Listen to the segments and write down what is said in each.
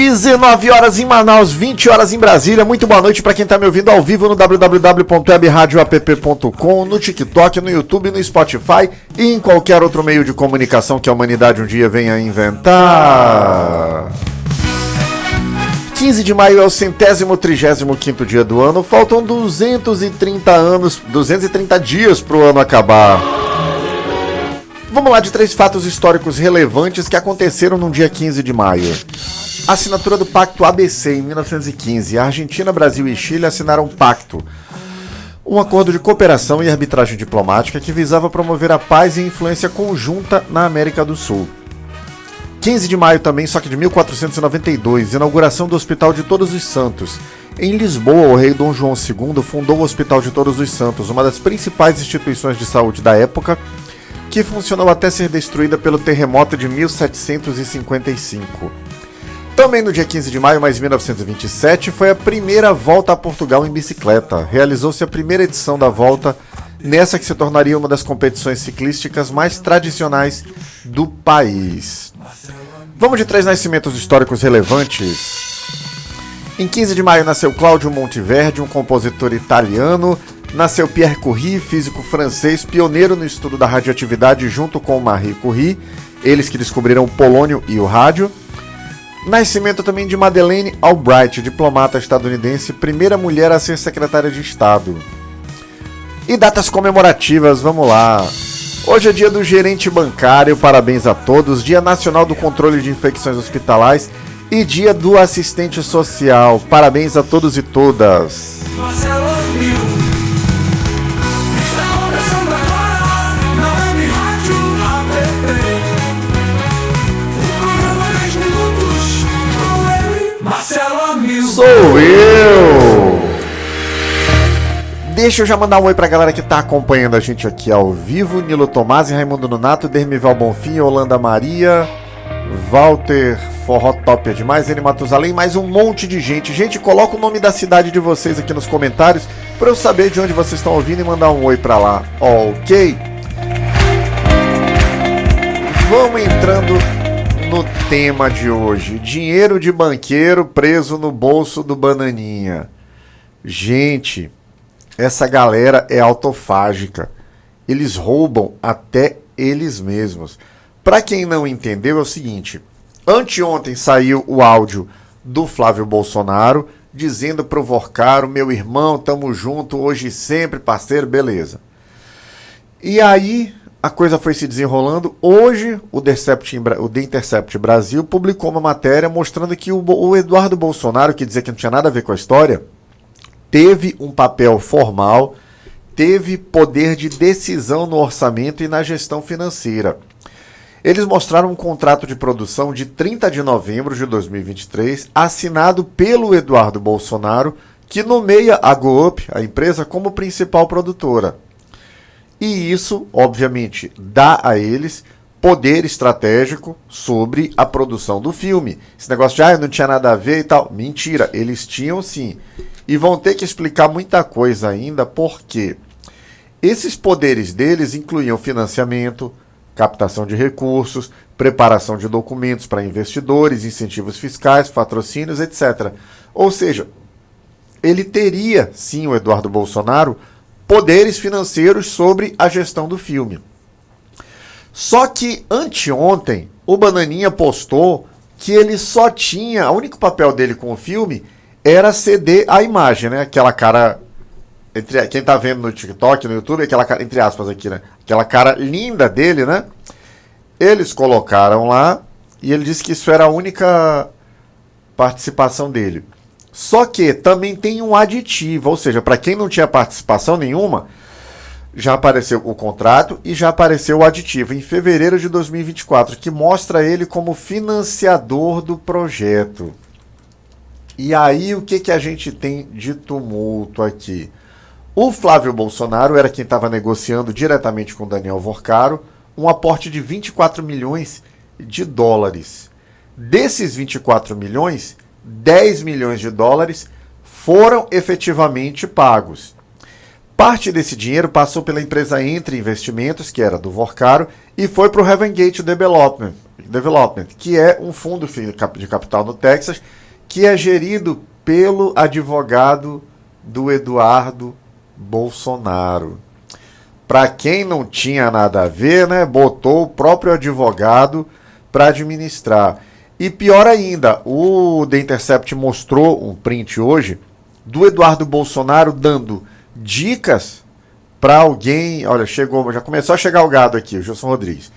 19 horas em Manaus, 20 horas em Brasília. Muito boa noite para quem está me ouvindo ao vivo no www.webradioapp.com, no TikTok, no YouTube, no Spotify e em qualquer outro meio de comunicação que a humanidade um dia venha a inventar. 15 de maio é o 135º dia do ano. Faltam 230 dias para o ano acabar. Vamos lá de 3 fatos históricos relevantes que aconteceram no dia 15 de maio. A assinatura do Pacto ABC em 1915. A Argentina, Brasil e Chile assinaram um pacto, um acordo de cooperação e arbitragem diplomática que visava promover a paz e a influência conjunta na América do Sul. 15 de maio também, só que de 1492, inauguração do Hospital de Todos os Santos. Em Lisboa, o rei Dom João II fundou o Hospital de Todos os Santos, uma das principais instituições de saúde da época, que funcionou até ser destruída pelo terremoto de 1755. Também no dia 15 de maio, mas 1927, foi a primeira volta a Portugal em bicicleta. Realizou-se a primeira edição da volta, nessa que se tornaria uma das competições ciclísticas mais tradicionais do país. Vamos de 3 nascimentos históricos relevantes. Em 15 de maio nasceu Cláudio Monteverdi, um compositor italiano. Nasceu Pierre Curie, físico francês, pioneiro no estudo da radioatividade junto com Marie Curie, eles que descobriram o polônio e o rádio. Nascimento também de Madeleine Albright, diplomata estadunidense, primeira mulher a ser secretária de Estado. E datas comemorativas, vamos lá. Hoje é dia do gerente bancário, parabéns a todos. Dia nacional do controle de infecções hospitalares e dia do assistente social. Parabéns a todos e todas. Sou eu! Deixa eu já mandar um oi pra galera que tá acompanhando a gente aqui ao vivo. Nilo Tomasi, Raimundo Nonato, Dermival Bonfim, Holanda Maria, Walter Forrotopia demais, N Matusalém, mais um monte de gente. Gente, coloca o nome da cidade de vocês aqui nos comentários pra eu saber de onde vocês estão ouvindo e mandar um oi pra lá, ok? Vamos entrando no tema de hoje. Dinheiro de banqueiro preso no bolso do Bananinha. Gente, essa galera é autofágica. Eles roubam até eles mesmos. Para quem não entendeu, é o seguinte. Anteontem saiu o áudio do Flávio Bolsonaro dizendo pro Vorcaro, meu irmão, tamo junto, hoje e sempre, parceiro, beleza. E aí a coisa foi se desenrolando. Hoje, o The Intercept Brasil publicou uma matéria mostrando que o Eduardo Bolsonaro, que dizia que não tinha nada a ver com a história, teve um papel formal, teve poder de decisão no orçamento e na gestão financeira. Eles mostraram um contrato de produção de 30 de novembro de 2023, assinado pelo Eduardo Bolsonaro, que nomeia a GoUp, a empresa, como principal produtora. E isso, obviamente, dá a eles poder estratégico sobre a produção do filme. Esse negócio de, não tinha nada a ver e tal. Mentira, eles tinham sim. E vão ter que explicar muita coisa ainda, porque esses poderes deles incluíam financiamento, captação de recursos, preparação de documentos para investidores, incentivos fiscais, patrocínios, etc. Ou seja, ele teria, sim, o Eduardo Bolsonaro, poderes financeiros sobre a gestão do filme. Só que anteontem o Bananinha postou que ele só tinha, o único papel dele com o filme era ceder a imagem, né? Aquela cara, quem tá vendo no TikTok, no YouTube, aquela cara, entre aspas aqui, né? Aquela cara linda dele, né? Eles colocaram lá e ele disse que isso era a única participação dele. Só que também tem um aditivo, ou seja, para quem não tinha participação nenhuma, já apareceu o contrato e já apareceu o aditivo em fevereiro de 2024, que mostra ele como financiador do projeto. E aí o que a gente tem de tumulto aqui? O Flávio Bolsonaro era quem estava negociando diretamente com Daniel Vorcaro um aporte de 24 milhões de dólares. Desses 24 milhões, 10 milhões de dólares foram efetivamente pagos. Parte desse dinheiro passou pela empresa Entre Investimentos, que era do Vorcaro, e foi para o Heaven Gate Development, que é um fundo de capital no Texas, que é gerido pelo advogado do Eduardo Bolsonaro. Para quem não tinha nada a ver, né, botou o próprio advogado para administrar. E pior ainda, o The Intercept mostrou um print hoje do Eduardo Bolsonaro dando dicas para alguém. Olha, chegou, já começou a chegar o gado aqui, o Gilson Rodrigues.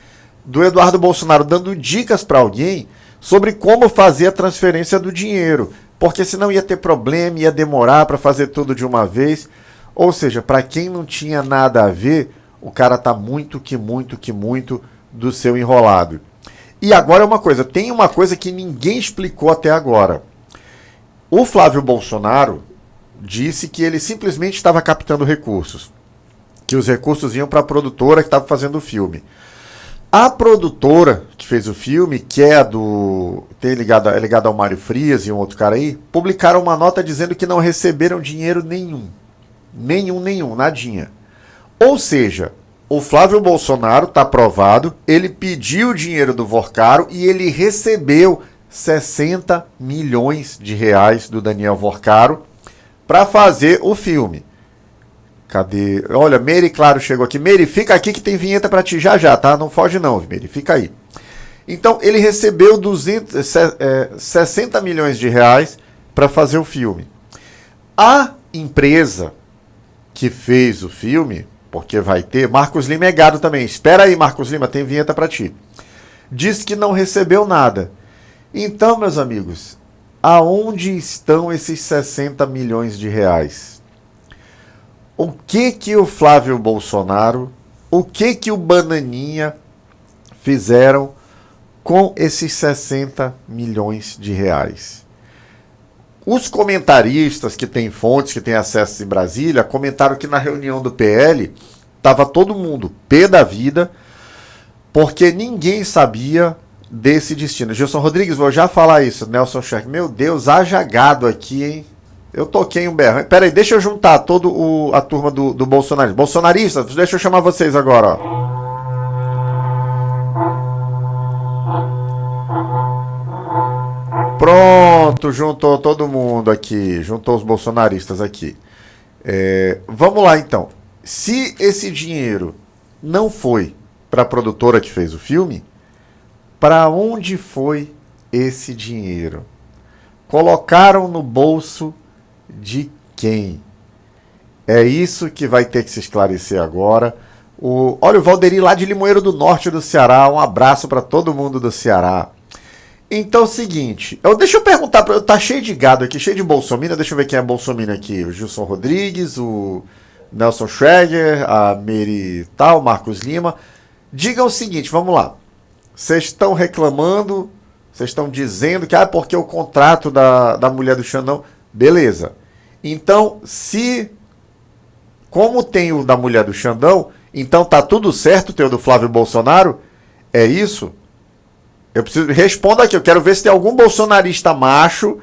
Do Eduardo Bolsonaro dando dicas para alguém sobre como fazer a transferência do dinheiro, porque senão ia ter problema, ia demorar para fazer tudo de uma vez. Ou seja, para quem não tinha nada a ver, o cara tá muito do seu enrolado. E agora tem uma coisa que ninguém explicou até agora. O Flávio Bolsonaro disse que ele simplesmente estava captando recursos, que os recursos iam para a produtora que estava fazendo o filme. A produtora que fez o filme, que é é ligada ao Mário Frias e um outro cara aí, publicaram uma nota dizendo que não receberam dinheiro nenhum, nadinha. Ou seja, o Flávio Bolsonaro está provado, ele pediu o dinheiro do Vorcaro e ele recebeu 60 milhões de reais do Daniel Vorcaro para fazer o filme. Cadê? Olha, Meire Claro chegou aqui. Meire, fica aqui que tem vinheta para ti já, tá? Não foge não, Meire, fica aí. Então, ele recebeu 60 milhões de reais para fazer o filme. A empresa que fez o filme, porque vai ter, Marcos Lima é gado também. Espera aí, Marcos Lima, tem vinheta para ti. Disse que não recebeu nada. Então, meus amigos, aonde estão esses 60 milhões de reais? O que o Flávio Bolsonaro, o que o Bananinha fizeram com esses 60 milhões de reais? Os comentaristas que têm fontes, que têm acesso em Brasília, comentaram que na reunião do PL estava todo mundo pé da vida, porque ninguém sabia desse destino. Gilson Rodrigues, vou já falar isso. Nelson Scherk, meu Deus, haja gado aqui, hein? Eu toquei um berro. Peraí, deixa eu juntar a turma do bolsonarismo. Bolsonaristas, deixa eu chamar vocês agora, ó. Pronto, juntou todo mundo aqui. Juntou os bolsonaristas aqui. Vamos lá, então. Se esse dinheiro não foi para a produtora que fez o filme, para onde foi esse dinheiro? Colocaram no bolso de quem? É isso que vai ter que se esclarecer agora. Olha o Valderi lá de Limoeiro do Norte do Ceará. Um abraço para todo mundo do Ceará. Então é o seguinte, deixa eu perguntar, tá cheio de gado aqui, cheio de bolsominion, deixa eu ver quem é bolsominion aqui. O Gilson Rodrigues, o Nelson Schreger, a Mary Tal, Marcos Lima. Digam o seguinte, vamos lá. Vocês estão reclamando, vocês estão dizendo que porque o contrato da mulher do Xandão, beleza. Então, como tem o da mulher do Xandão, então tá tudo certo ter o do Flávio Bolsonaro? É isso? Eu preciso responda aqui, eu quero ver se tem algum bolsonarista macho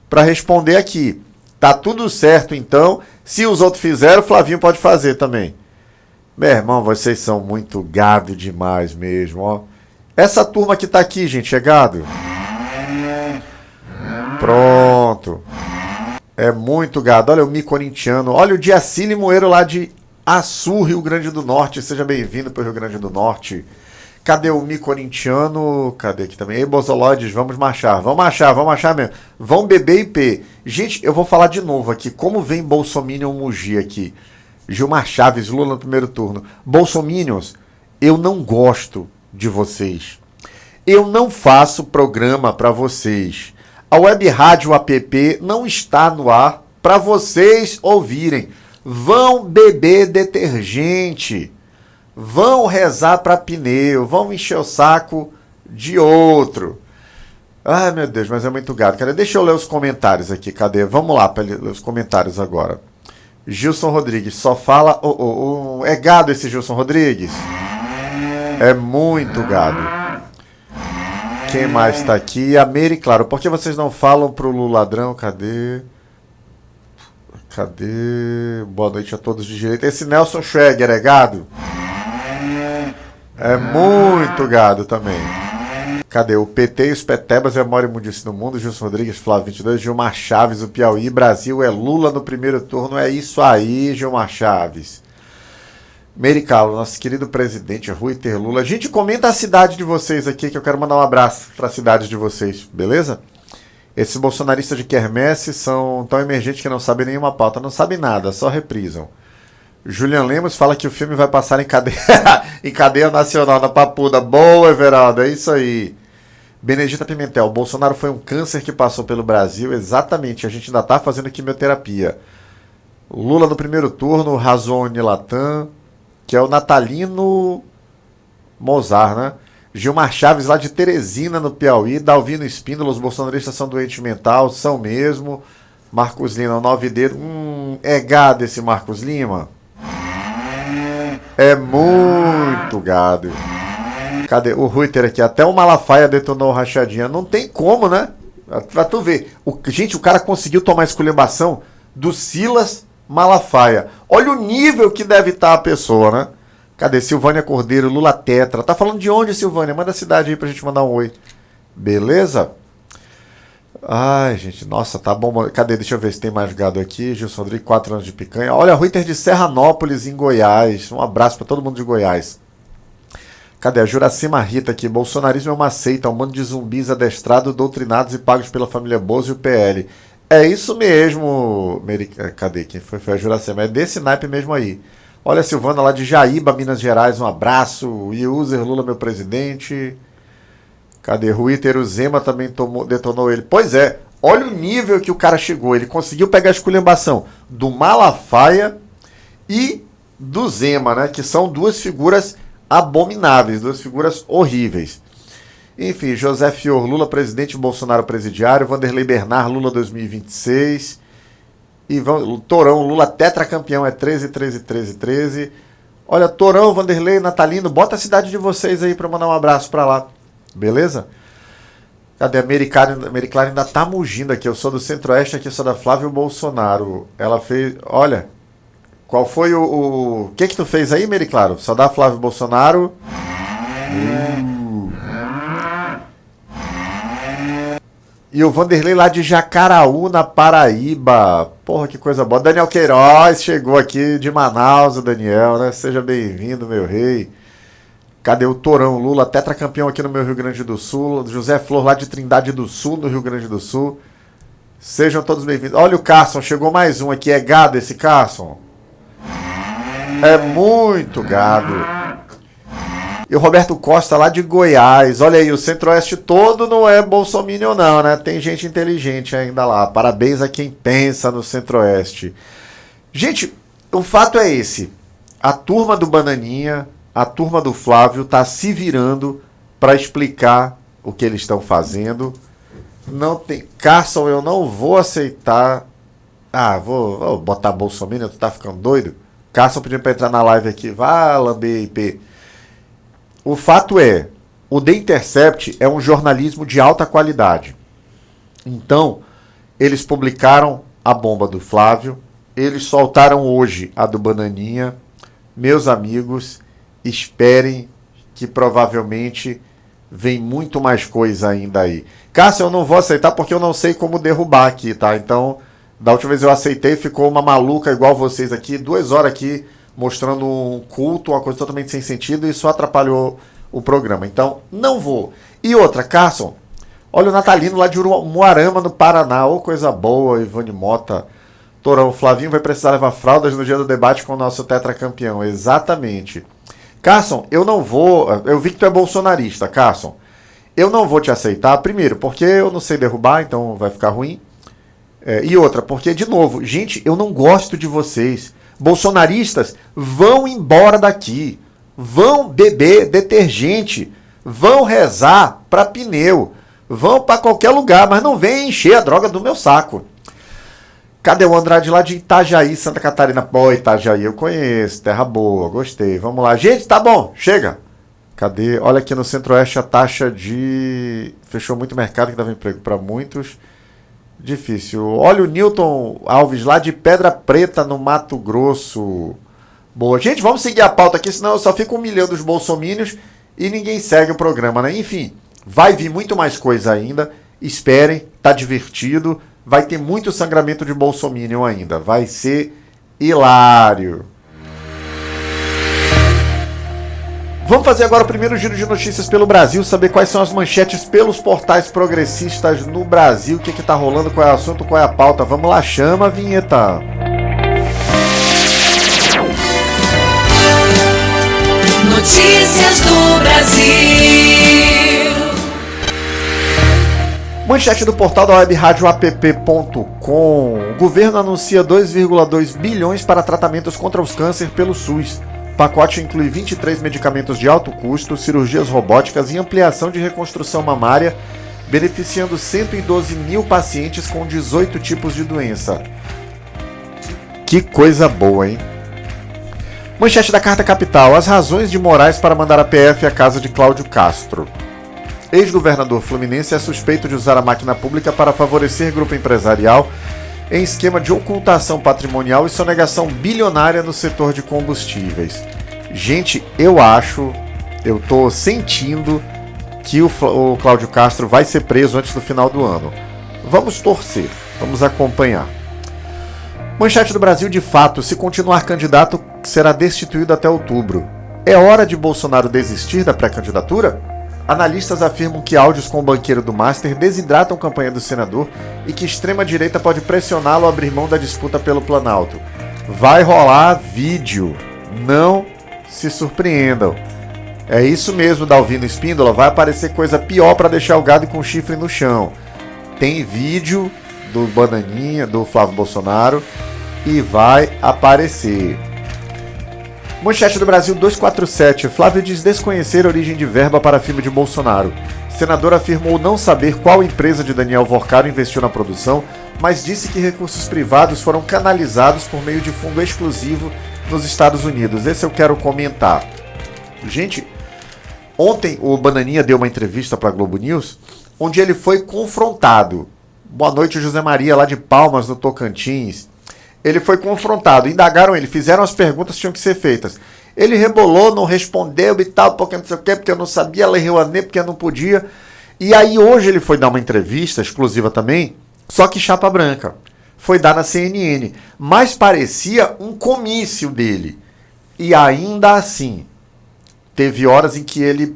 para responder aqui. Tá tudo certo então? Se os outros fizeram, o Flavinho pode fazer também. Meu irmão, vocês são muito gado demais mesmo, ó. Essa turma que tá aqui, gente, é gado? Pronto. É muito gado. Olha o Mi Corintiano. Olha o Diaci Limoeiro lá de Açu, Rio Grande do Norte. Seja bem-vindo para o Rio Grande do Norte. Cadê o Mi Corintiano? Cadê aqui também? Ei, Bozoloides, vamos marchar. Vamos marchar mesmo. Vão beber IP. Gente, eu vou falar de novo aqui. Como vem Bolsominion Mugi aqui? Gilmar Chaves, Lula no primeiro turno. Bolsominions, eu não gosto de vocês. Eu não faço programa para vocês. A Web Rádio App não está no ar para vocês ouvirem. Vão beber detergente. Vão rezar para pneu. Vão encher o saco de outro. Ai, meu Deus, mas é muito gado. Cara, deixa eu ler os comentários aqui. Cadê? Vamos lá para ler os comentários agora. Gilson Rodrigues, só fala... é gado esse Gilson Rodrigues? É muito gado. Quem mais está aqui? A Mary, claro. Por que vocês não falam pro Lula ladrão? Cadê? Cadê? Boa noite a todos de direita. Esse Nelson Schweger é gado? É muito gado também. Cadê? O PT e os Petebas é a maior imundice do mundo. Gilson Rodrigues, Flávio 22, Gilmar Chaves, o Piauí. Brasil é Lula no primeiro turno. É isso aí, Gilmar Chaves. Mericalo, nosso querido presidente Rui Ter Lula. Gente, comenta a cidade de vocês aqui, que eu quero mandar um abraço para a cidade de vocês, beleza? Esses bolsonaristas de quermesse são tão emergentes que não sabem nenhuma pauta. Não sabem nada, só reprisam. Julian Lemos fala que o filme vai passar em cadeia, em cadeia nacional, na Papuda. Boa, Everaldo, é isso aí. Benedita Pimentel, Bolsonaro foi um câncer que passou pelo Brasil. Exatamente, a gente ainda está fazendo quimioterapia. Lula no primeiro turno, Razone Latam, que é o Natalino Mozart, né? Gilmar Chaves lá de Teresina, no Piauí. Dalvino Espíndola, os bolsonaristas são doentes mental, são mesmo. Marcos Lima, 9 dedos. É gado esse Marcos Lima? É muito gado. Cadê? O Reuter aqui. Até o Malafaia detonou o rachadinha. Não tem como, né? Pra tu ver. Gente, o cara conseguiu tomar a esculhambação do Silas Malafaia. Olha o nível que deve estar a pessoa, né? Cadê? Silvânia Cordeiro, Lula Tetra. Tá falando de onde, Silvânia? Manda a cidade aí pra gente mandar um oi. Beleza? Ai, gente, nossa, tá bom. Cadê? Deixa eu ver se tem mais gado aqui. Gilson Rodrigues, 4 anos de picanha. Olha, Reuter de Serranópolis, em Goiás. Um abraço pra todo mundo de Goiás. Cadê? A Juracima Rita aqui. Bolsonarismo é uma seita, um bando de zumbis adestrados, doutrinados e pagos pela família Bozo e o PL. É isso mesmo, cadê? Quem foi? Foi a Juracima. É desse naipe mesmo aí. Olha a Silvana lá de Jaíba, Minas Gerais. Um abraço. User Lula, meu presidente. Cadê? Rui Teruzema também detonou ele. Pois é, olha o nível que o cara chegou. Ele conseguiu pegar a esculhambação do Malafaia e do Zema, né? Que são duas figuras abomináveis, duas figuras horríveis. Enfim, José Fior, Lula presidente, Bolsonaro presidiário. Vanderlei Bernard, Lula 2026. Torão, Lula tetracampeão, é 13, 13, 13, 13. Olha, Torão, Vanderlei, Natalino, bota a cidade de vocês aí para mandar um abraço para lá. Beleza? Cadê? A Mericlara ainda tá mugindo aqui. Eu sou do Centro-Oeste, aqui eu sou da Flávio Bolsonaro. Ela fez... Olha, qual foi o que tu fez aí, Mericlaro? Só da Flávio Bolsonaro. E o Vanderlei lá de Jacaraú, na Paraíba. Porra, que coisa boa. Daniel Queiroz chegou aqui de Manaus, o Daniel, né? Seja bem-vindo, meu rei. Cadê o Torão? Lula, tetracampeão aqui no meu Rio Grande do Sul. José Flor lá de Trindade do Sul, no Rio Grande do Sul. Sejam todos bem-vindos. Olha o Carson, chegou mais um aqui. É gado esse Carson? É muito gado. E o Roberto Costa lá de Goiás. Olha aí, o Centro-Oeste todo não é bolsominion não, né? Tem gente inteligente ainda lá. Parabéns a quem pensa no Centro-Oeste. Gente, o fato é esse. A turma do Bananinha, a turma do Flávio tá se virando para explicar o que eles estão fazendo. Não tem... Carson, eu não vou aceitar... vou botar bolsominion, tu tá ficando doido? Carson pedindo para entrar na live aqui. Vá lamber IP. O fato é, o The Intercept é um jornalismo de alta qualidade. Então, eles publicaram a bomba do Flávio, eles soltaram hoje a do Bananinha. Meus amigos, esperem que provavelmente vem muito mais coisa ainda aí. Cássio, eu não vou aceitar porque eu não sei como derrubar aqui, tá? Então, da última vez eu aceitei, ficou uma maluca igual vocês aqui, 2 horas aqui, mostrando um culto, uma coisa totalmente sem sentido, e isso atrapalhou o programa. Então, não vou. E outra, Carson, olha o Natalino lá de Umuarama, no Paraná. Ô, coisa boa, Ivone Mota. Torão, Flavinho vai precisar levar fraldas no dia do debate com o nosso tetracampeão. Exatamente. Carson, eu não vou... Eu vi que tu é bolsonarista, Carson. Eu não vou te aceitar, primeiro, porque eu não sei derrubar, então vai ficar ruim. E outra, porque, de novo, gente, eu não gosto de vocês. Bolsonaristas, vão embora daqui, vão beber detergente, vão rezar para pneu, vão para qualquer lugar, mas não vem encher a droga do meu saco. Cadê o Andrade lá de Itajaí, Santa Catarina? Pô, Itajaí eu conheço, terra boa, gostei. Vamos lá, gente, tá bom, chega. Cadê? Olha aqui no Centro-Oeste a taxa de... Fechou muito mercado, que dava emprego para muitos. Difícil. Olha o Newton Alves lá de Pedra Preta, no Mato Grosso. Boa. Gente, vamos seguir a pauta aqui, senão eu só fico humilhando os bolsomínios e ninguém segue o programa, né? Enfim, vai vir muito mais coisa ainda. Esperem, tá divertido. Vai ter muito sangramento de bolsominion ainda. Vai ser hilário. Vamos fazer agora o primeiro giro de notícias pelo Brasil, saber quais são as manchetes pelos portais progressistas no Brasil, o que tá rolando, qual é o assunto, qual é a pauta. Vamos lá, chama a vinheta. Notícias do Brasil. Manchete do portal da web rádio app.com. O governo anuncia 2,2 bilhões para tratamentos contra os cânceres pelo SUS. O pacote inclui 23 medicamentos de alto custo, cirurgias robóticas e ampliação de reconstrução mamária, beneficiando 112 mil pacientes com 18 tipos de doença. Que coisa boa, hein? Manchete da Carta Capital. As razões de Moraes para mandar a PF à casa de Cláudio Castro. Ex-governador fluminense é suspeito de usar a máquina pública para favorecer grupo empresarial em esquema de ocultação patrimonial e sonegação bilionária no setor de combustíveis. Gente, eu tô sentindo que o Cláudio Castro vai ser preso antes do final do ano. Vamos torcer, vamos acompanhar. Manchete do Brasil. De fato, se continuar candidato, será destituído até outubro. É hora de Bolsonaro desistir da pré-candidatura? Analistas afirmam que áudios com o banqueiro do Master desidratam a campanha do senador e que extrema-direita pode pressioná-lo a abrir mão da disputa pelo Planalto. Vai rolar vídeo. Não se surpreendam. É isso mesmo, Dalvino Espíndola. Vai aparecer coisa pior para deixar o gado com chifre no chão. Tem vídeo do Bananinha, do Flávio Bolsonaro, e vai aparecer. Manchete do Brasil 247. Flávio diz desconhecer a origem de verba para filme de Bolsonaro. Senador afirmou não saber qual empresa de Daniel Vorcaro investiu na produção, mas disse que recursos privados foram canalizados por meio de fundo exclusivo nos Estados Unidos. Esse eu quero comentar. Gente, ontem o Bananinha deu uma entrevista para a Globo News, onde ele foi confrontado. Boa noite, José Maria, lá de Palmas, no Tocantins. Ele foi confrontado, indagaram ele, fizeram as perguntas que tinham que ser feitas. Ele rebolou, não respondeu e tal, porque não sei o quê, porque eu não sabia, Lei Rouanet, porque eu não podia. E aí hoje ele foi dar uma entrevista, exclusiva também, só que chapa branca. Foi dar na CNN, mas parecia um comício dele. E ainda assim, teve horas em que ele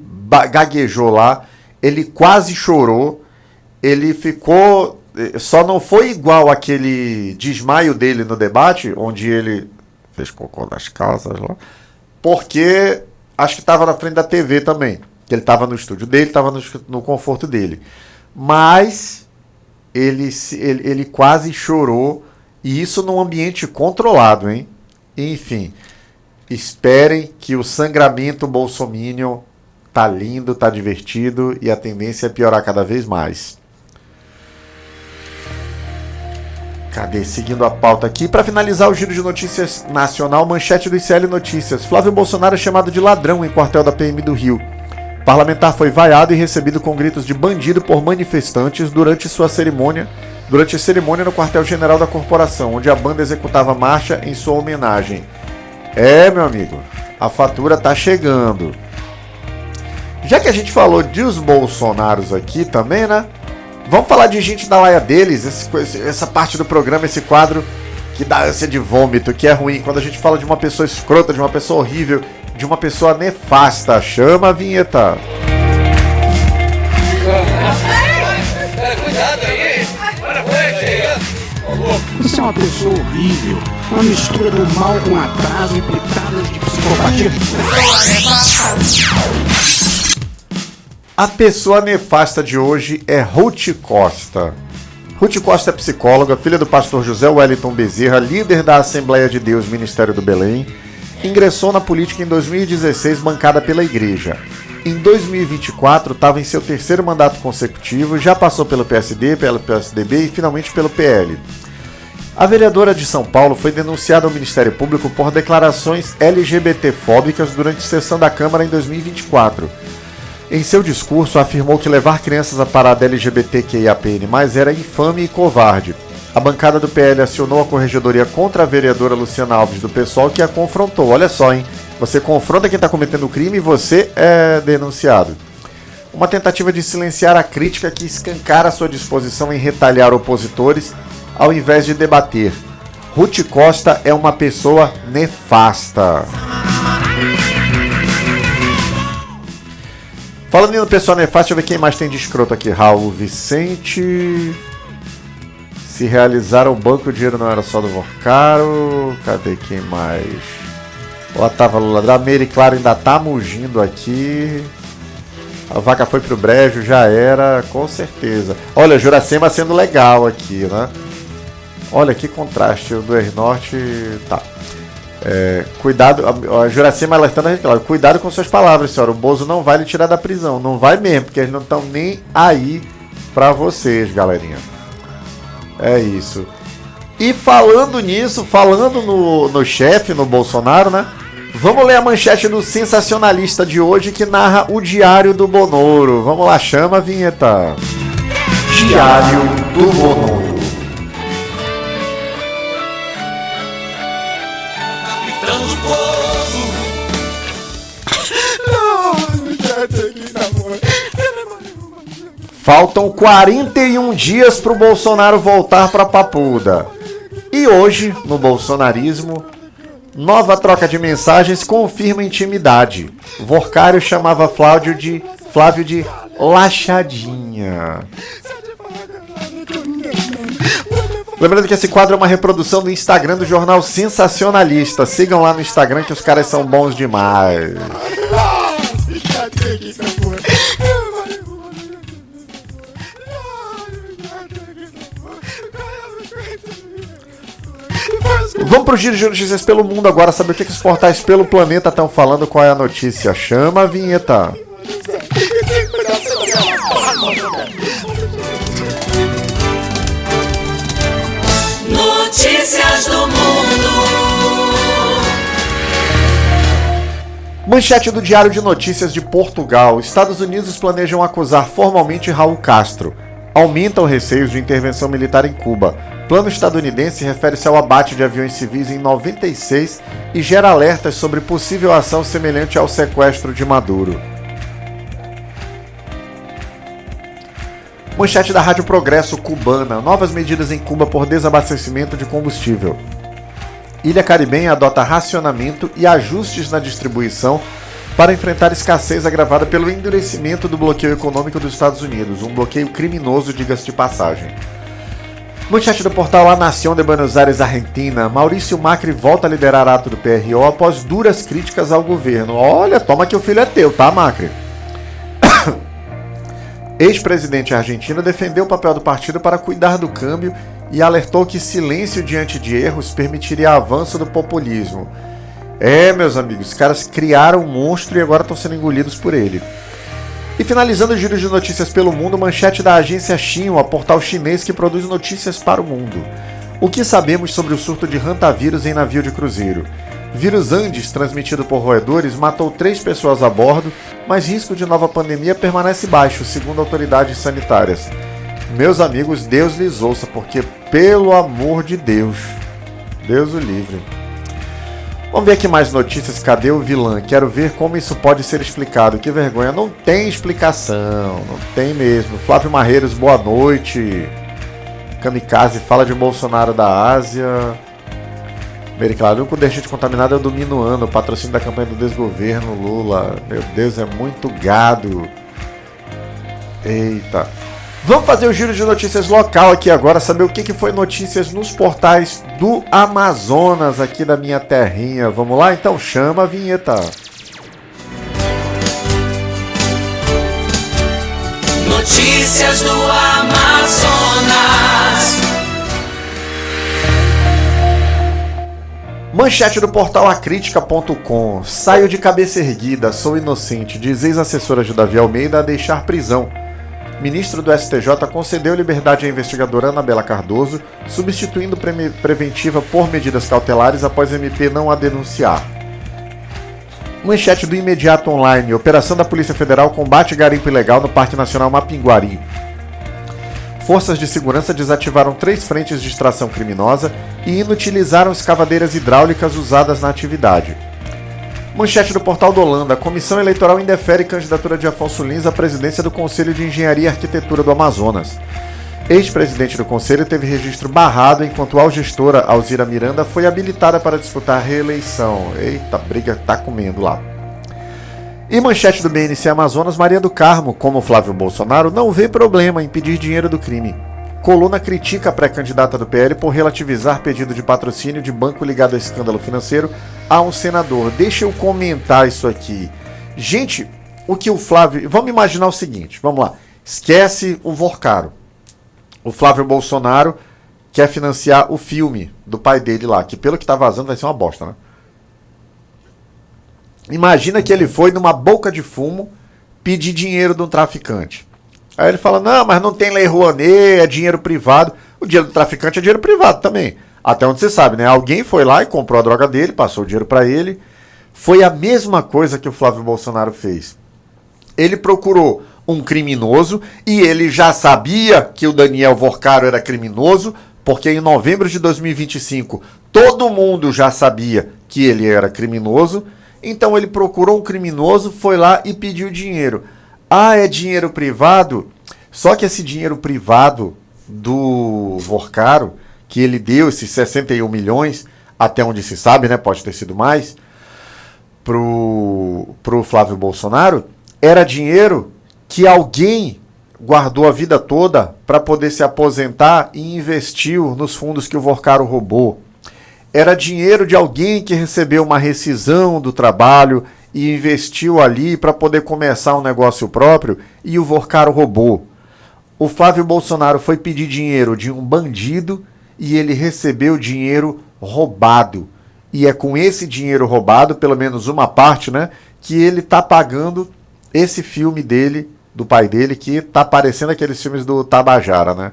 gaguejou lá, ele quase chorou, ele ficou... Só não foi igual aquele desmaio dele no debate, onde ele fez cocô nas calças lá, porque acho que estava na frente da TV também. Ele estava no estúdio dele, estava no conforto dele. Mas ele quase chorou, e isso num ambiente controlado, hein? Enfim, esperem que o sangramento bolsominion tá lindo, tá divertido, e a tendência é piorar cada vez mais. Cadê? Seguindo a pauta aqui. Para finalizar o giro de notícias nacional, manchete do ICL Notícias. Flávio Bolsonaro é chamado de ladrão em quartel da PM do Rio. Parlamentar foi vaiado e recebido com gritos de bandido por manifestantes durante a cerimônia no quartel-general da corporação, onde a banda executava marcha em sua homenagem. É, meu amigo, a fatura tá chegando. Já que a gente falou de os Bolsonaros aqui também, né? Vamos falar de gente da laia deles, essa parte do programa, esse quadro que dá ânsia de vômito, que é ruim. Quando a gente fala de uma pessoa escrota, de uma pessoa horrível, de uma pessoa nefasta. Chama a vinheta. Cuidado aí! Você é uma pessoa horrível, uma mistura do mal com atraso e pitadas de psicopatia. A pessoa nefasta de hoje é Ruth Costa. Ruth Costa é psicóloga, filha do pastor José Wellington Bezerra, líder da Assembleia de Deus Ministério do Belém. Ingressou na política em 2016, bancada pela igreja. Em 2024, estava em seu terceiro mandato consecutivo, já passou pelo PSD, pelo PSDB e finalmente pelo PL. A vereadora de São Paulo foi denunciada ao Ministério Público por declarações LGBT-fóbicas durante sessão da Câmara em 2024. Em seu discurso, afirmou que levar crianças à parada LGBTQIAPN+, era infame e covarde. A bancada do PL acionou a corregedoria contra a vereadora Luciana Alves do PSOL, que a confrontou. Olha só, hein? Você confronta quem está cometendo o crime e você é denunciado. Uma tentativa de silenciar a crítica que escancara sua disposição em retalhar opositores ao invés de debater. Ruth Costa é uma pessoa nefasta. Falando em pessoa nefasta, deixa eu ver quem mais tem de escroto aqui. Raul Vicente. Se realizar o banco, o dinheiro não era só do Vorcaro. Cadê quem mais? Otávio Lula. A Mary Clara ainda tá mugindo aqui. A vaca foi pro brejo, já era, com certeza. Olha, Juracema sendo legal aqui, né? Olha que contraste, o do Norte. Tá. Cuidado, a Juracema alertando a gente, claro, cuidado com suas palavras, senhora. O Bozo não vai lhe tirar da prisão. Não vai mesmo, porque eles não estão nem aí pra vocês, galerinha. É isso. E falando nisso, falando no chefe, no Bolsonaro, né? Vamos ler a manchete do sensacionalista de hoje que narra o Diário do Bonoro. Vamos lá, chama a vinheta. Diário do Bonoro. Faltam 41 dias para o Bolsonaro voltar para Papuda. E hoje, no bolsonarismo, nova troca de mensagens confirma intimidade. Vorcário chamava Flávio de Lachadinha. Lembrando que esse quadro é uma reprodução do Instagram do jornal Sensacionalista. Sigam lá no Instagram que os caras são bons demais. Vamos pro giro de notícias pelo mundo agora, saber o que os portais pelo planeta estão falando, qual é a notícia. Chama a vinheta. Notícias do mundo. Manchete do Diário de Notícias de Portugal. Estados Unidos planejam acusar formalmente Raul Castro. Aumentam receios de intervenção militar em Cuba. Plano estadunidense refere-se ao abate de aviões civis em 96 e gera alertas sobre possível ação semelhante ao sequestro de Maduro. Manchete da Rádio Progresso cubana. Novas medidas em Cuba por desabastecimento de combustível. Ilha Caribenha adota racionamento e ajustes na distribuição para enfrentar escassez agravada pelo endurecimento do bloqueio econômico dos Estados Unidos. Um bloqueio criminoso, diga-se de passagem. Manchete do portal La Nación de Buenos Aires, Argentina. Maurício Macri volta a liderar ato do PRO após duras críticas ao governo. Olha, toma que o filho é teu, tá, Macri? Ex-presidente argentino defendeu o papel do partido para cuidar do câmbio e alertou que silêncio diante de erros permitiria avanço do populismo. Meus amigos, os caras criaram um monstro e agora estão sendo engolidos por ele. E finalizando o giro de notícias pelo mundo, manchete da agência Xinhua, portal chinês que produz notícias para o mundo. O que sabemos sobre o surto de hantavírus em navio de cruzeiro? Vírus Andes, transmitido por roedores, matou 3 pessoas a bordo, mas risco de nova pandemia permanece baixo, segundo autoridades sanitárias. Meus amigos, Deus lhes ouça, porque, pelo amor de Deus, Deus o livre. Vamos ver aqui mais notícias. Cadê o vilã? Quero ver como isso pode ser explicado. Que vergonha. Não tem explicação. Não tem mesmo. Flávio Marreiros, boa noite. Kamikaze fala de Bolsonaro da Ásia. Americano, o único deixante contaminado é o do Minuano, patrocínio da campanha do desgoverno Lula. Meu Deus, é muito gado. Eita. Vamos fazer o giro de notícias local aqui agora, saber o que foi notícias nos portais do Amazonas, aqui da minha terrinha. Vamos lá? Então chama a vinheta. Notícias do Amazonas. Manchete do portal acritica.com. Saio de cabeça erguida, sou inocente, diz ex-assessora de Davi Almeida a deixar prisão. Ministro do STJ concedeu liberdade à investigadora Anabela Cardoso, substituindo preventiva por medidas cautelares após MP não a denunciar. Manchete do Imediato Online. Operação da Polícia Federal combate garimpo ilegal no Parque Nacional Mapinguari. Forças de segurança desativaram 3 frentes de extração criminosa e inutilizaram escavadeiras hidráulicas usadas na atividade. Manchete do Portal do Holanda. A Comissão Eleitoral indefere candidatura de Afonso Lins à presidência do Conselho de Engenharia e Arquitetura do Amazonas. Ex-presidente do Conselho teve registro barrado enquanto a gestora Alzira Miranda foi habilitada para disputar a reeleição. Eita, briga tá comendo lá. E manchete do BNC Amazonas. Maria do Carmo, como Flávio Bolsonaro, não vê problema em pedir dinheiro do crime. Coluna critica a pré-candidata do PL por relativizar pedido de patrocínio de banco ligado a escândalo financeiro a um senador. Deixa eu comentar isso aqui. Gente, o que o Flávio... Vamos imaginar o seguinte, vamos lá. Esquece o Vorcaro. O Flávio Bolsonaro quer financiar o filme do pai dele lá, que pelo que tá vazando vai ser uma bosta, né? Imagina que ele foi numa boca de fumo pedir dinheiro de um traficante. Aí ele fala, não, mas não tem lei Rouanet, é dinheiro privado. O dinheiro do traficante é dinheiro privado também. Até onde você sabe, né? Alguém foi lá e comprou a droga dele, passou o dinheiro para ele. Foi a mesma coisa que o Flávio Bolsonaro fez. Ele procurou um criminoso e ele já sabia que o Daniel Vorcaro era criminoso, porque em novembro de 2025 todo mundo já sabia que ele era criminoso. Então ele procurou um criminoso, foi lá e pediu dinheiro. Ah, é dinheiro privado? Só que esse dinheiro privado do Vorcaro, que ele deu esses 61 milhões, até onde se sabe, né, pode ter sido mais, pro Flávio Bolsonaro, era dinheiro que alguém guardou a vida toda para poder se aposentar e investiu nos fundos que o Vorcaro roubou. Era dinheiro de alguém que recebeu uma rescisão do trabalho e investiu ali para poder começar um negócio próprio e o Vorcaro roubou. O Flávio Bolsonaro foi pedir dinheiro de um bandido e ele recebeu dinheiro roubado. E é com esse dinheiro roubado, pelo menos uma parte, né, que ele está pagando esse filme dele, do pai dele, que tá parecendo aqueles filmes do Tabajara, né?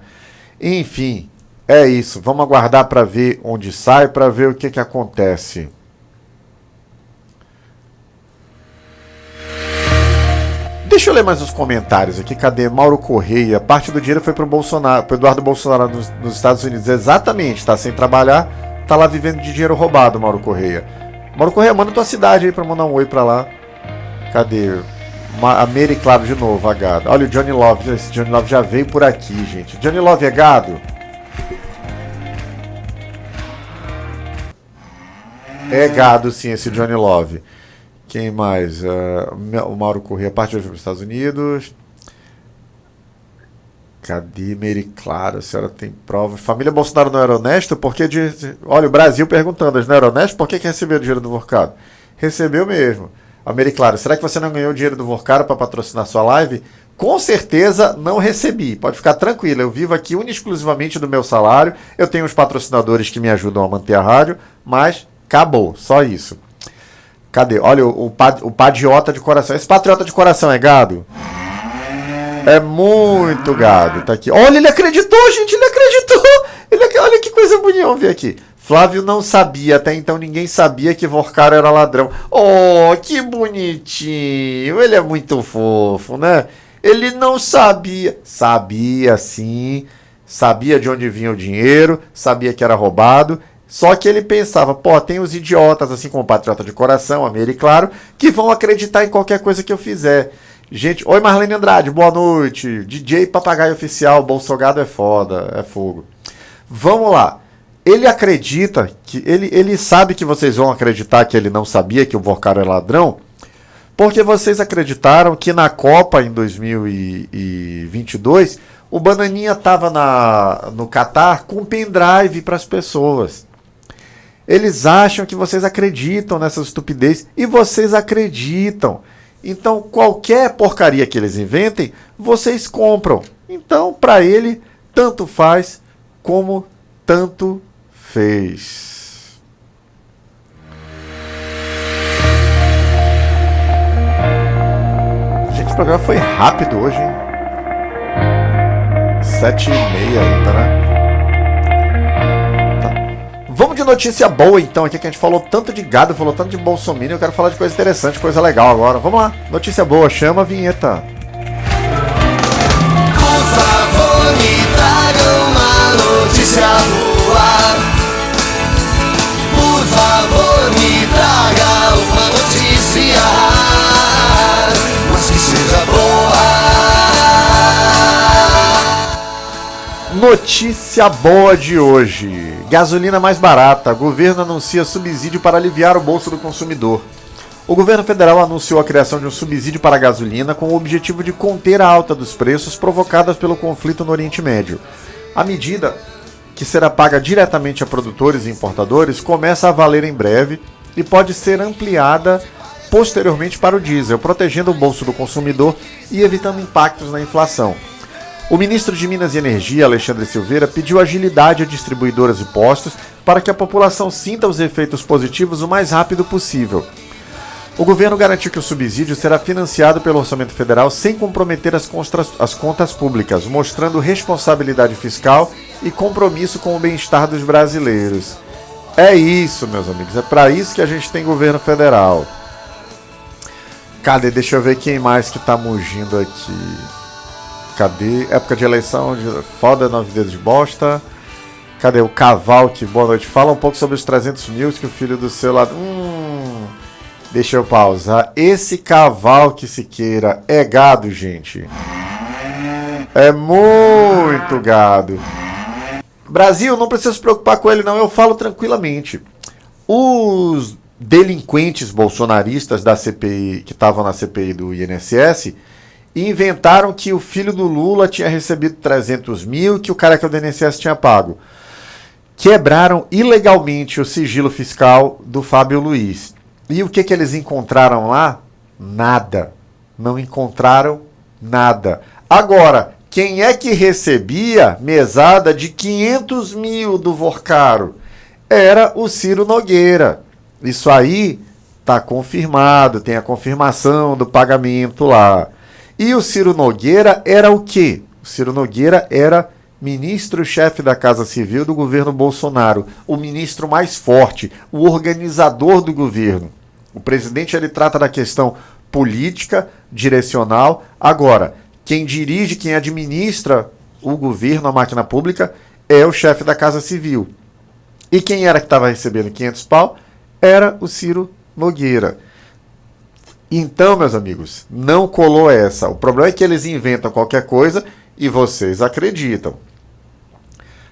Enfim, é isso. Vamos aguardar para ver onde sai, para ver o que acontece. Deixa eu ler mais os comentários aqui. Cadê? Mauro Correia. Parte do dinheiro foi pro Bolsonaro, pro Eduardo Bolsonaro nos Estados Unidos. Exatamente, tá sem trabalhar, tá lá vivendo de dinheiro roubado, Mauro Correia. Mauro Correia, manda tua cidade aí pra mandar um oi pra lá. Cadê? A Mary Claro de novo, a gado. Olha o Johnny Love. Esse Johnny Love já veio por aqui, gente. Johnny Love é gado? É gado, sim, esse Johnny Love. Quem mais? O Mauro Corrêa, parte dos Estados Unidos. Cadê Mary Claro? A senhora tem prova. Família Bolsonaro não era honesto? Porque olha, o Brasil perguntando, não era honesto? Por que recebeu o dinheiro do Vorcaro? Recebeu mesmo. A Mary Claro, será que você não ganhou o dinheiro do Vorcaro para patrocinar sua live? Com certeza não recebi. Pode ficar tranquila, eu vivo aqui exclusivamente do meu salário. Eu tenho os patrocinadores que me ajudam a manter a rádio, mas acabou, só isso. Cadê? Olha, o patriota de coração. Esse patriota de coração é gado? É muito gado. Tá aqui. Olha, ele acreditou, gente. Ele acreditou. Olha que coisa bonita. Vamos ver aqui. Flávio não sabia. Até então ninguém sabia que Vorcaro era ladrão. Oh, que bonitinho. Ele é muito fofo, né? Ele não sabia. Sabia, sim. Sabia de onde vinha o dinheiro. Sabia que era roubado. Só que ele pensava, pô, tem os idiotas, assim como o patriota de coração, a Mary Claro, que vão acreditar em qualquer coisa que eu fizer. Gente, oi Marlene Andrade, boa noite. DJ Papagaio Oficial, Bolsogado é foda, é fogo. Vamos lá. Ele acredita, que ele sabe que vocês vão acreditar que ele não sabia que o Vorcaro é ladrão, porque vocês acreditaram que na Copa em 2022, o Bananinha estava no Catar com pendrive para as pessoas. Eles acham que vocês acreditam nessa estupidez e vocês acreditam. Então, qualquer porcaria que eles inventem, vocês compram. Então, para ele, tanto faz como tanto fez. Gente, o programa foi rápido hoje, hein? 7h30 ainda, né? Vamos de notícia boa então, aqui que a gente falou tanto de gado, falou tanto de bolsominion, eu quero falar de coisa interessante, coisa legal agora. Vamos lá, notícia boa, chama a vinheta. Por favor, me traga uma notícia boa. Por favor, me traga uma notícia, mas que seja boa. Notícia boa de hoje. Gasolina mais barata. Governo anuncia subsídio para aliviar o bolso do consumidor. O governo federal anunciou a criação de um subsídio para a gasolina com o objetivo de conter a alta dos preços provocadas pelo conflito no Oriente Médio. A medida, que será paga diretamente a produtores e importadores, começa a valer em breve e pode ser ampliada posteriormente para o diesel, protegendo o bolso do consumidor e evitando impactos na inflação. O ministro de Minas e Energia, Alexandre Silveira, pediu agilidade a distribuidoras e postos para que a população sinta os efeitos positivos o mais rápido possível. O governo garantiu que o subsídio será financiado pelo orçamento federal sem comprometer as contas públicas, mostrando responsabilidade fiscal e compromisso com o bem-estar dos brasileiros. É isso, meus amigos, é para isso que a gente tem governo federal. Cadê? Deixa eu ver quem mais que tá mugindo aqui. Cadê? Época de eleição, foda, 9 dedos de bosta. Cadê o Cavalque? Boa noite. Fala um pouco sobre os 300 mil que o filho do seu lado... Deixa eu pausar. Esse Cavalque Siqueira é gado, gente. É muito gado. Brasil, não precisa se preocupar com ele, não. Eu falo tranquilamente. Os delinquentes bolsonaristas da CPI, que estavam na CPI do INSS... inventaram que o filho do Lula tinha recebido 300 mil, que o cara que é do INSS tinha pago. Quebraram ilegalmente o sigilo fiscal do Fábio Luiz. E o que eles encontraram lá? Nada. Não encontraram nada. Agora, quem é que recebia mesada de 500 mil do Vorcaro? Era o Ciro Nogueira. Isso aí está confirmado, tem a confirmação do pagamento lá. E o Ciro Nogueira era o quê? O Ciro Nogueira era ministro-chefe da Casa Civil do governo Bolsonaro, o ministro mais forte, o organizador do governo. O presidente ele trata da questão política, direcional. Agora, quem dirige, quem administra o governo, a máquina pública, é o chefe da Casa Civil. E quem era que estava recebendo 500 pau? Era o Ciro Nogueira. Então, meus amigos, não colou essa. O problema é que eles inventam qualquer coisa e vocês acreditam.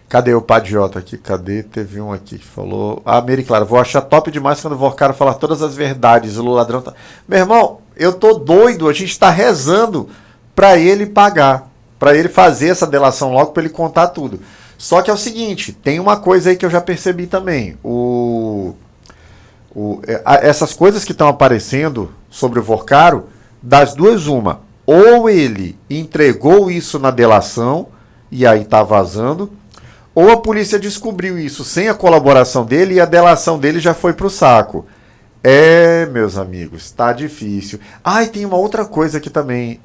Cadê o Padiota aqui? Cadê? Teve um aqui que falou... Ah, Mary Clara, vou achar top demais quando o Vorcaro falar todas as verdades. O Lula ladrão tá... Meu irmão, eu tô doido. A gente tá rezando para ele pagar. Para ele fazer essa delação logo, para ele contar tudo. Só que é o seguinte, tem uma coisa aí que eu já percebi também. Essas coisas que estão aparecendo sobre o Vorcaro, das duas uma. Ou ele entregou isso na delação e aí tá vazando, ou a polícia descobriu isso sem a colaboração dele e a delação dele já foi pro saco. Meus amigos, tá difícil. E tem uma outra coisa aqui também.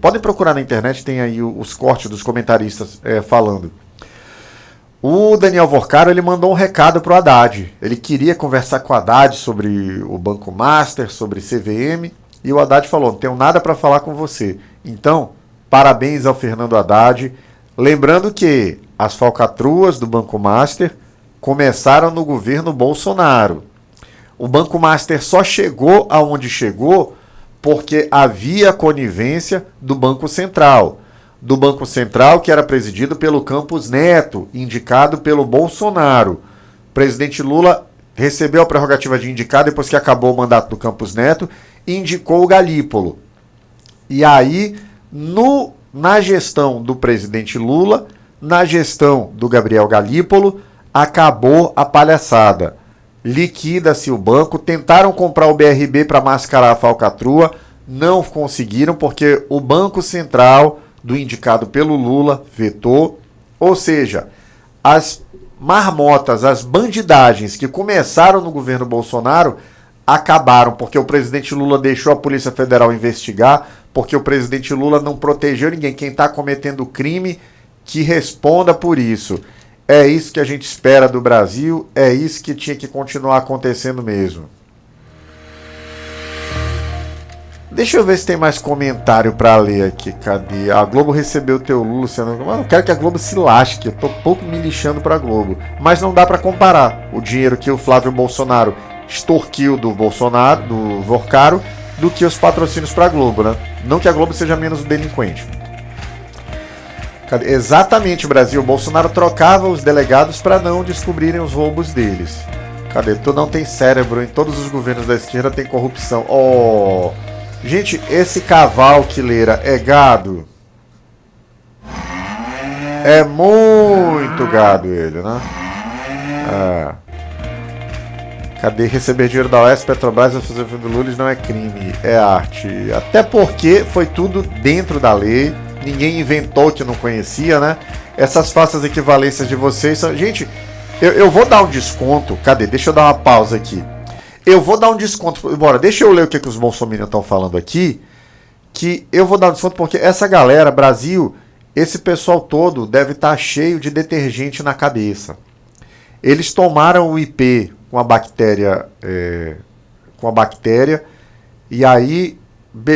Podem procurar na internet, tem aí os cortes dos comentaristas falando. O Daniel Vorcaro, ele mandou um recado pro Haddad. Ele queria conversar com o Haddad sobre o Banco Master, sobre CVM, e o Haddad falou, não tenho nada para falar com você. Então, parabéns ao Fernando Haddad. Lembrando que as falcatruas do Banco Master começaram no governo Bolsonaro. O Banco Master só chegou aonde chegou porque havia conivência do Banco Central. Do Banco Central, que era presidido pelo Campos Neto, indicado pelo Bolsonaro. O presidente Lula recebeu a prerrogativa de indicar depois que acabou o mandato do Campos Neto e indicou o Galípolo. E aí, na gestão do presidente Lula, na gestão do Gabriel Galípolo, acabou a palhaçada. Liquida-se o banco, tentaram comprar o BRB para mascarar a falcatrua, não conseguiram porque o Banco Central do indicado pelo Lula vetou. Ou seja, as marmotas, as bandidagens que começaram no governo Bolsonaro acabaram, porque o presidente Lula deixou a Polícia Federal investigar, porque o presidente Lula não protegeu ninguém. Quem está cometendo crime, que responda por isso. É isso que a gente espera do Brasil, é isso que tinha que continuar acontecendo mesmo. Deixa eu ver se tem mais comentário pra ler aqui. Cadê? A Globo recebeu o teu Lula, Luciano. Mano, não quero que a Globo se lasque. Eu tô pouco me lixando pra Globo. Mas não dá pra comparar o dinheiro que o Flávio Bolsonaro extorquiu do Bolsonaro, do Vorcaro, do que os patrocínios pra Globo, né? Não que a Globo seja menos delinquente. Cadê? Exatamente, Brasil. O Bolsonaro trocava os delegados pra não descobrirem os roubos deles. Cadê? Tu não tem cérebro. Em todos os governos da esquerda tem corrupção. Oh... Gente, esse cavalquileira é gado? É muito gado ele, né? É. Cadê? Receber dinheiro da OAS, Petrobras e fazer o filme do Lula não é crime, é arte. Até porque foi tudo dentro da lei. Ninguém inventou que não conhecia, né? Essas falsas equivalências de vocês são... Gente, eu vou dar um desconto. Cadê? Deixa eu dar uma pausa aqui. Eu vou dar um desconto. Bora, deixa eu ler o que os bolsominions estão falando aqui. Que eu vou dar um desconto porque essa galera, Brasil, esse pessoal todo deve estar cheio de detergente na cabeça. Eles tomaram o IP com a bactéria. E aí,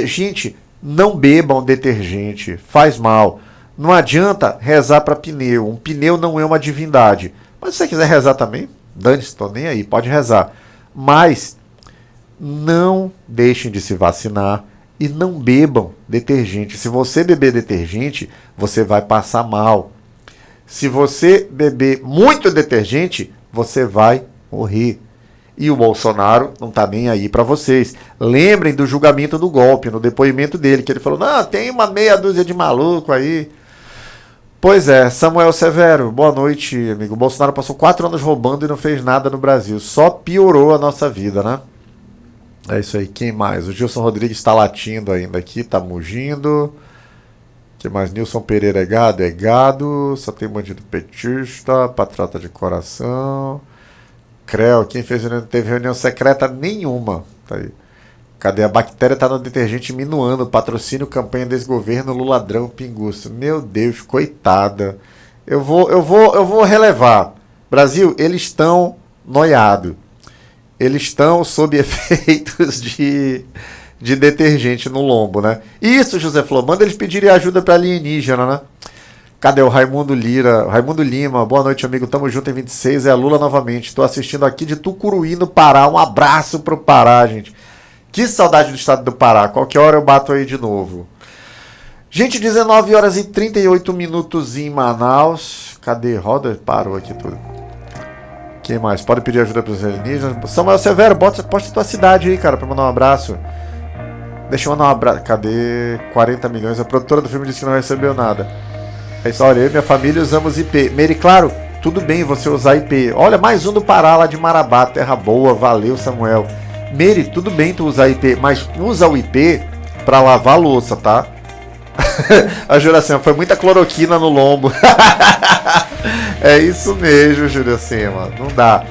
gente, não bebam detergente. Faz mal. Não adianta rezar para pneu. Um pneu não é uma divindade. Mas se você quiser rezar também, dane-se, tô nem aí, pode rezar. Mas não deixem de se vacinar e não bebam detergente. Se você beber detergente, você vai passar mal. Se você beber muito detergente, você vai morrer. E o Bolsonaro não está nem aí para vocês. Lembrem do julgamento do golpe, no depoimento dele, que ele falou, não, tem uma meia dúzia de maluco aí. Pois é, Samuel Severo, boa noite, amigo. O Bolsonaro passou 4 anos roubando e não fez nada no Brasil. Só piorou a nossa vida, né? É isso aí. Quem mais? O Gilson Rodrigues está latindo ainda aqui, está mugindo. Que mais? Nilson Pereira é gado? É gado. Só tem bandido petista, patriota de coração. Creu, quem fez reunião, não teve reunião secreta nenhuma. Tá aí. Cadê? A bactéria tá no detergente minuando. Patrocínio, campanha desse governo, Lula ladrão, pinguço. Meu Deus, coitada. Eu vou relevar. Brasil, eles estão noiados. Eles estão sob efeitos de detergente no lombo, né? Isso, José Flor, manda eles pedirem ajuda para alienígena, né? Cadê o Raimundo Lira? Raimundo Lima, boa noite, amigo. Tamo junto em 26. É a Lula novamente. Estou assistindo aqui de Tucuruí, no Pará. Um abraço pro Pará, gente. Que saudade do estado do Pará. Qualquer hora eu bato aí de novo. Gente, 19 horas e 38 minutos em Manaus. Cadê? Roda? Parou aqui tudo. Quem mais? Pode pedir ajuda para os alienígenas? Samuel Severo, posta tua cidade aí, cara, para mandar um abraço. Deixa eu mandar um abraço. Cadê? 40 milhões. A produtora do filme disse que não recebeu nada. É isso, olha, eu e minha família usamos IP. Mary, claro, tudo bem você usar IP. Olha, mais um do Pará, lá de Marabá. Terra boa, valeu, Samuel. Mary, tudo bem tu usar IP, mas usa o IP pra lavar a louça, tá? A Juracema, foi muita cloroquina no lombo. É isso mesmo, Juracema, não dá.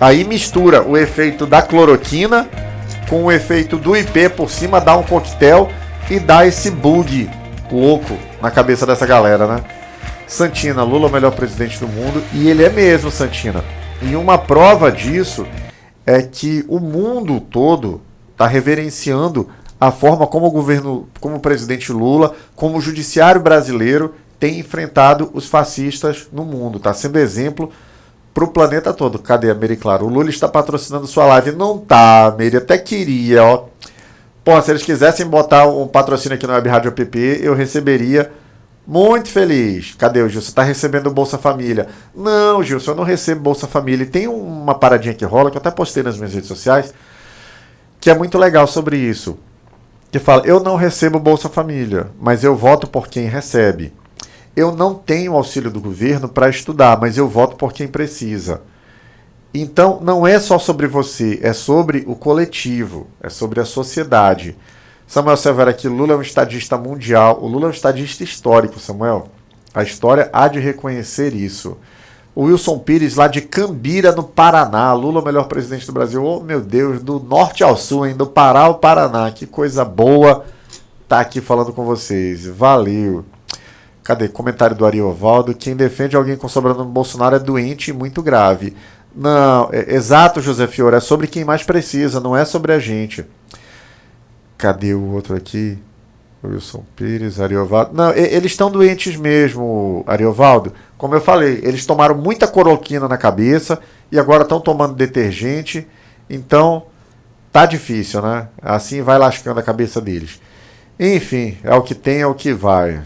Aí mistura o efeito da cloroquina com o efeito do IP por cima, dá um coquetel e dá esse bug louco na cabeça dessa galera, né? Santina, Lula é o melhor presidente do mundo, e ele é mesmo, Santina. E uma prova disso é que o mundo todo está reverenciando a forma como o governo, como o presidente Lula, como o judiciário brasileiro tem enfrentado os fascistas no mundo. Está sendo exemplo para o planeta todo. Cadê a Mary Claro? O Lula está patrocinando sua live. Não tá, Mary. Até queria, ó. Pô, se eles quisessem botar um patrocínio aqui no Web Rádio App, eu receberia. Muito feliz. Cadê o Gilson? Tá recebendo o Bolsa Família. Não, Gilson, eu não recebo Bolsa Família. E tem uma paradinha que rola, que eu até postei nas minhas redes sociais, que é muito legal sobre isso. Que fala, eu não recebo Bolsa Família, mas eu voto por quem recebe. Eu não tenho auxílio do governo para estudar, mas eu voto por quem precisa. Então, não é só sobre você, é sobre o coletivo, é sobre a sociedade. Samuel Severo aqui, Lula é um estadista mundial. O Lula é um estadista histórico, Samuel. A história há de reconhecer isso. O Wilson Pires, lá de Cambira, no Paraná. Lula é o melhor presidente do Brasil. Oh, meu Deus, do norte ao sul, hein? Do Pará ao Paraná. Que coisa boa tá aqui falando com vocês. Valeu. Cadê? Comentário do Ariovaldo. Quem defende alguém com sobrenome Bolsonaro é doente e muito grave. Não, exato, José Fiore. É sobre quem mais precisa, não é sobre a gente. Cadê o outro aqui? Wilson Pires, Ariovaldo. Não, eles estão doentes mesmo, Ariovaldo. Como eu falei, eles tomaram muita cloroquina na cabeça e agora estão tomando detergente. Então, tá difícil, né? Assim vai lascando a cabeça deles. Enfim, é o que tem, é o que vai.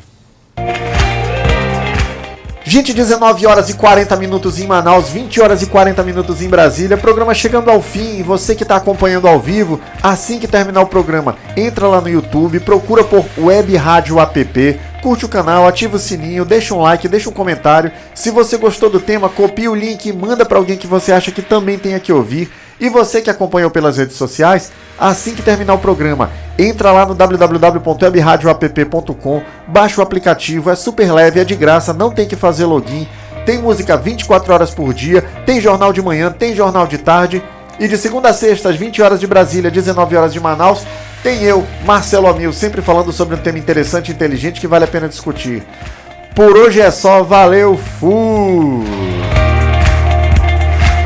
Gente, 19 horas e 40 minutos em Manaus, 20 horas e 40 minutos em Brasília, programa chegando ao fim, e você que está acompanhando ao vivo, assim que terminar o programa, entra lá no YouTube, procura por Web Rádio App, curte o canal, ativa o sininho, deixa um like, deixa um comentário, se você gostou do tema, copia o link e manda para alguém que você acha que também tenha que ouvir, e você que acompanhou pelas redes sociais, assim que terminar o programa, entra lá no www.webradioapp.com, baixa o aplicativo, é super leve, é de graça, não tem que fazer login, tem música 24 horas por dia, tem jornal de manhã, tem jornal de tarde, e de segunda a sexta, às 20 horas de Brasília, 19 horas de Manaus, tem eu, Marcelo Amil, sempre falando sobre um tema interessante e inteligente que vale a pena discutir. Por hoje é só, valeu, fui!